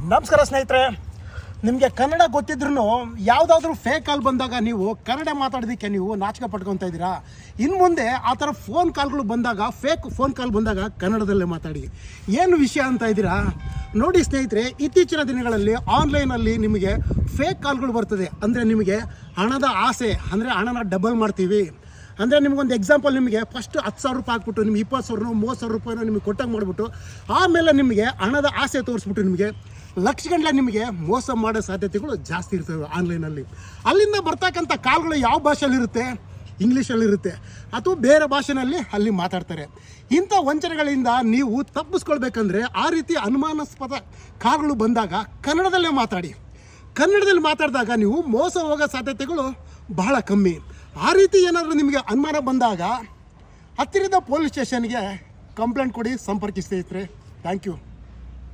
ನಮಸ್ಕಾರ ಸ್ನೇಹಿತರೆ, ನಿಮಗೆ ಕನ್ನಡ ಗೊತ್ತಿದ್ರೂ ಯಾವುದಾದ್ರೂ ಫೇಕ್ ಕಾಲ್ ಬಂದಾಗ ನೀವು ಕನ್ನಡ ಮಾತಾಡೋದಕ್ಕೆ ನೀವು ನಾಚಿಕೆ ಪಟ್ಕೊತಾ ಇದ್ದೀರಾ. ಇನ್ನು ಮುಂದೆ ಆ ಥರ ಫೋನ್ ಕಾಲ್ಗಳು ಬಂದಾಗ, ಫೇಕ್ ಫೋನ್ ಕಾಲ್ ಬಂದಾಗ ಕನ್ನಡದಲ್ಲೇ ಮಾತಾಡಿ. ಏನು ವಿಷಯ ಅಂತ ಇದ್ದೀರಾ? ನೋಡಿ ಸ್ನೇಹಿತರೆ, ಇತ್ತೀಚಿನ ದಿನಗಳಲ್ಲಿ ಆನ್ಲೈನಲ್ಲಿ ನಿಮಗೆ ಫೇಕ್ ಕಾಲ್ಗಳು ಬರ್ತದೆ. ಅಂದರೆ ನಿಮಗೆ ಹಣದ ಆಸೆ, ಅಂದರೆ ಹಣನ ಡಬಲ್ ಮಾಡ್ತೀವಿ ಅಂದರೆ ನಿಮಗೊಂದು ಎಕ್ಸಾಂಪಲ್, ನಿಮಗೆ ಫಸ್ಟ್ 10,000 ರೂಪಾಯಿ ಹಾಕ್ಬಿಟ್ಟು ನಿಮ್ಗೆ 20,000 30,000 ರೂಪಾಯಿನ ನಿಮಗೆ ಕೊಟ್ಟಂಗೆ ಮಾಡಿಬಿಟ್ಟು ಆಮೇಲೆ ನಿಮಗೆ ಹಣದ ಆಸೆ ತೋರಿಸ್ಬಿಟ್ಟು ನಿಮಗೆ ಲಕ್ಷಗಟ್ಟಲೆ ನಿಮಗೆ ಮೋಸ ಮಾಡೋ ಸಾಧ್ಯತೆಗಳು ಜಾಸ್ತಿ ಇರ್ತವೆ ಆನ್ಲೈನಲ್ಲಿ. ಅಲ್ಲಿಂದ ಬರ್ತಕ್ಕಂಥ ಕಾಲ್ಗಳು ಯಾವ ಭಾಷೆಯಲ್ಲಿರುತ್ತೆ? ಇಂಗ್ಲೀಷಲ್ಲಿರುತ್ತೆ ಅಥವಾ ಬೇರೆ ಭಾಷೆಯಲ್ಲಿ ಅಲ್ಲಿ ಮಾತಾಡ್ತಾರೆ. ಇಂಥ ವಂಚನೆಗಳಿಂದ ನೀವು ತಪ್ಪಿಸ್ಕೊಳ್ಬೇಕಂದ್ರೆ ಆ ರೀತಿ ಅನುಮಾನಾಸ್ಪದ ಕಾಲ್ಗಳು ಬಂದಾಗ ಕನ್ನಡದಲ್ಲೇ ಮಾತಾಡಿ. ಕನ್ನಡದಲ್ಲಿ ಮಾತಾಡಿದಾಗ ನೀವು ಮೋಸ ಹೋಗೋ ಸಾಧ್ಯತೆಗಳು ಬಹಳ ಕಮ್ಮಿ. ಆ ರೀತಿ ಏನಾದರೂ ನಿಮಗೆ ಅನುಮಾನ ಬಂದಾಗ ಹತ್ತಿರದ ಪೊಲೀಸ್ ಸ್ಟೇಷನ್ಗೆ ಕಂಪ್ಲೇಂಟ್ ಕೊಡಿ, ಸಂಪರ್ಕಿಸಿ ಸ್ನೇಹಿತರೆ. Thank you.